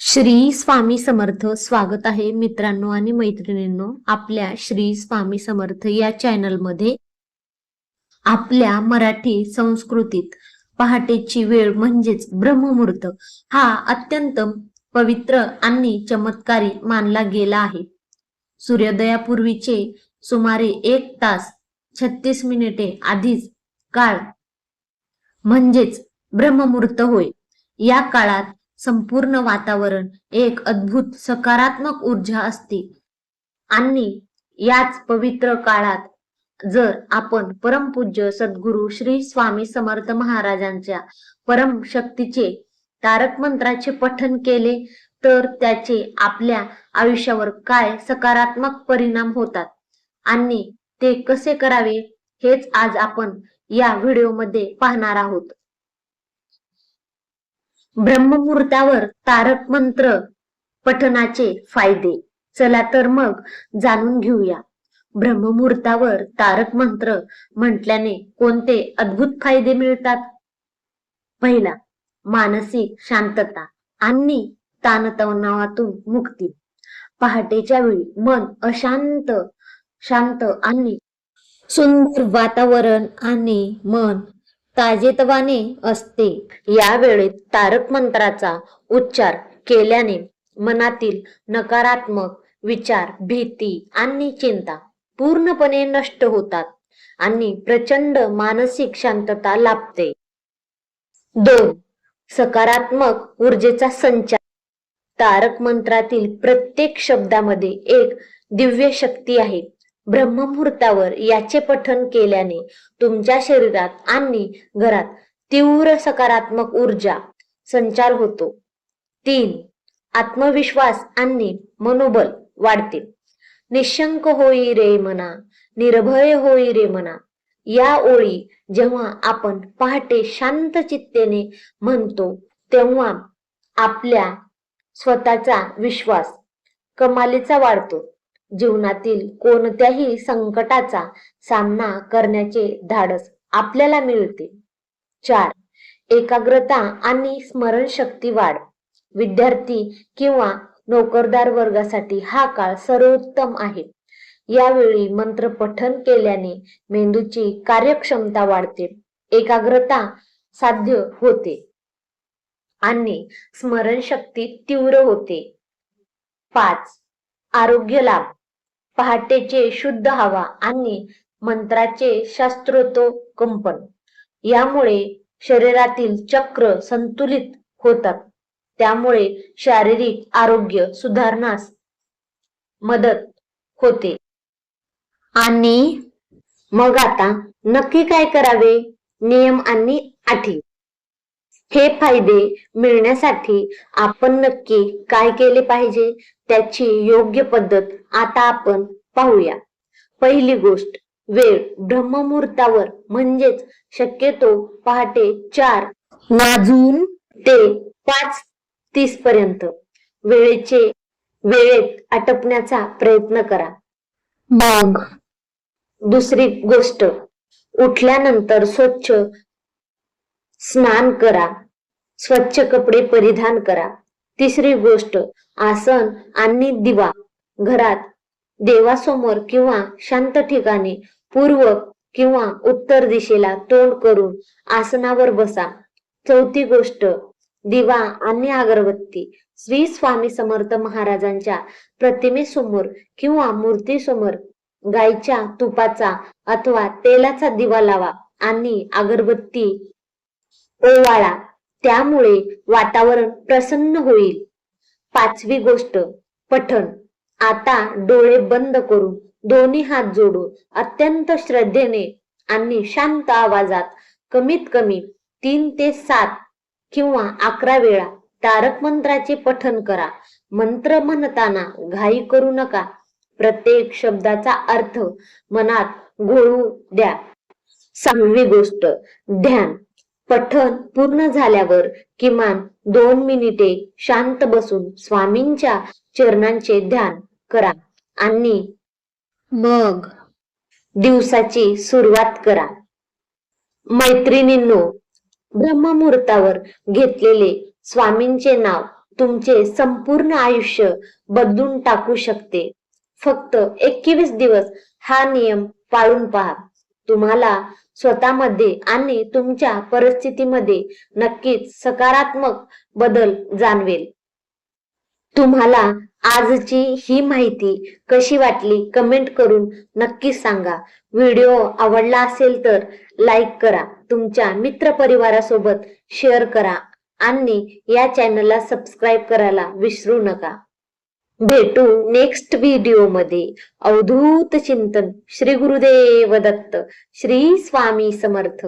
श्री स्वामी समर्थ. स्वागत आहे मित्रांनो आणि मैत्रिणींनो आपल्या श्री स्वामी समर्थ या चॅनल मध्ये. आपल्या मराठी संस्कृतीत पहाटेची वेळ म्हणजेच ब्रह्ममुहूर्त हा अत्यंत पवित्र आणि चमत्कारी मानला गेला आहे. सूर्योदयापूर्वीचे सुमारे 1 तास 36 मिनिटे आधीच काळ म्हणजेच ब्रह्ममुहूर्त होय. या काळात संपूर्ण वातावरण एक अद्भुत सकारात्मक ऊर्जा असते आणि याच पवित्र काळात जर आपण परमपूज्य सद्गुरू श्री स्वामी समर्थ महाराजांच्या परम शक्तीचे तारक मंत्राचे पठण केले तर त्याचे आपल्या आयुष्यावर काय सकारात्मक परिणाम होतात आणि ते कसे करावे हेच आज आपण या व्हिडिओमध्ये पाहणार आहोत. ब्रह्ममुहूर्तावर तारक मंत्र पठणाचे फायदे. चला तर मग जाणून घेऊया. ब्रह्ममुहूर्तावर तारक मंत्र म्हटल्याने कोणते अद्भुत फायदे मिळतात? पहिला, मानसिक शांतता आणि ताणतणावातून मुक्ती. पहाटेच्या वेळी मन शांत आणि सुंदर वातावरण आणि मन ताजेतवाने असते. या वेळेत तारक मंत्राचा उच्चार केल्याने मनातील नकारात्मक विचार, भीती आणि चिंता पूर्णपणे नष्ट होतात आणि प्रचंड मानसिक शांतता लाभते. 2. सकारात्मक ऊर्जेचा संचार. तारक मंत्रातील प्रत्येक शब्दामध्ये एक दिव्य शक्ती आहे. ब्रह्ममुहूर्तावर याचे पठण केल्याने तुमच्या शरीरात आणि घरात तीव्र सकारात्मक ऊर्जा संचार होतो. 3. आत्मविश्वास आणि मनोबल वाढते. निशंक होई रे मना, निर्भय होई रे मना. या ओळी जेव्हा आपण पहाटे शांत चित्तेने म्हणतो तेव्हा आपल्या स्वतःचा विश्वास कमालीचा वाढतो. जीवनातील कोणत्याही संकटाचा सामना करण्याचे धाडस आपल्याला मिळते. 4. एकाग्रता आणि स्मरणशक्ती वाढ. विद्यार्थी किंवा नोकरदार वर्गासाठी हा काळ सर्वोत्तम आहे. यावेळी मंत्र पठण केल्याने मेंदूची कार्यक्षमता वाढते, एकाग्रता साध्य होते आणि स्मरणशक्ती तीव्र होते. 5. आरोग्य लाभ. पहाटेचे शुद्ध हवा आणि मंत्राचे शास्त्रोक्तकंपन यामुळे शरीरातील चक्र संतुलित होतात. त्यामुळे शारीरिक आरोग्य सुधारण्यास मदत होते. आणि मग आता नक्की काय करावे? नियम आणि अटी. हे फायदे मिळण्यासाठी आपण नक्की काय केले पाहिजे त्याची योग्य पद्धत आता आपण पाहूया. पहिली गोष्ट, वेळ. ब्रह्ममुहूर्तावर म्हणजेच शक्यतो पहाटे 4 वाजून ते 5:30 पर्यंत वेळेत आटपण्याचा प्रयत्न करा. मग दुसरी गोष्ट, उठल्यानंतर स्वच्छ स्नान करा, स्वच्छ कपडे परिधान करा. तिसरी गोष्ट, आसन आणि दिवा. घरात देवासमोर किंवा शांत ठिकाणी पूर्व किंवा उत्तर दिशेला तोंड करून आसनावर बसा. चौथी गोष्ट, दिवा आणि अगरबत्ती. श्री स्वामी समर्थ महाराजांच्या प्रतिमेसमोर किंवा मूर्तीसमोर गायच्या तुपाचा अथवा तेलाचा दिवा लावा आणि अगरबत्ती ओवाळा. त्यामुळे वातावरण प्रसन्न होईल. पाचवी गोष्ट, पठण. आता डोळे बंद करून दोन्ही हात जोडून अत्यंत श्रद्धेने आणि शांत आवाजात कमीत कमी 3 ते 7 किंवा 11 वेळा तारक मंत्राचे पठण करा. मंत्र म्हणताना घाई करू नका. प्रत्येक शब्दाचा अर्थ मनात घोळू द्या. 6वी गोष्ट, ध्यान. पठण पूर्ण झाल्यावर किमान 2 मिनिटे शांत बसून स्वामींच्या चरणांचे ध्यान करा आणि मग दिवसाची सुरुवात करा. मैत्रिणींनो, ब्रह्ममुहूर्तावर घेतलेले स्वामींचे नाव तुमचे संपूर्ण आयुष्य बदलून टाकू शकते. फक्त 21 दिवस हा नियम पाळून पहा. तुम्हाला स्वतःमध्ये आणि तुमच्या परिस्थितीमध्ये नक्कीच सकारात्मक बदल जाणवेल. तुम्हाला आजची ही माहिती कशी वाटली कमेंट करून नक्की सांगा. व्हिडिओ आवडला असेल तर लाईक करा, तुमच्या मित्रपरिवारासोबत शेअर करा आणि या चॅनलला सबस्क्राईब करायला विसरू नका. भेटू नेक्स्ट व्हिडिओमध्ये. अवधूत चिंतन. श्री गुरुदेव दत्त. श्री स्वामी समर्थ.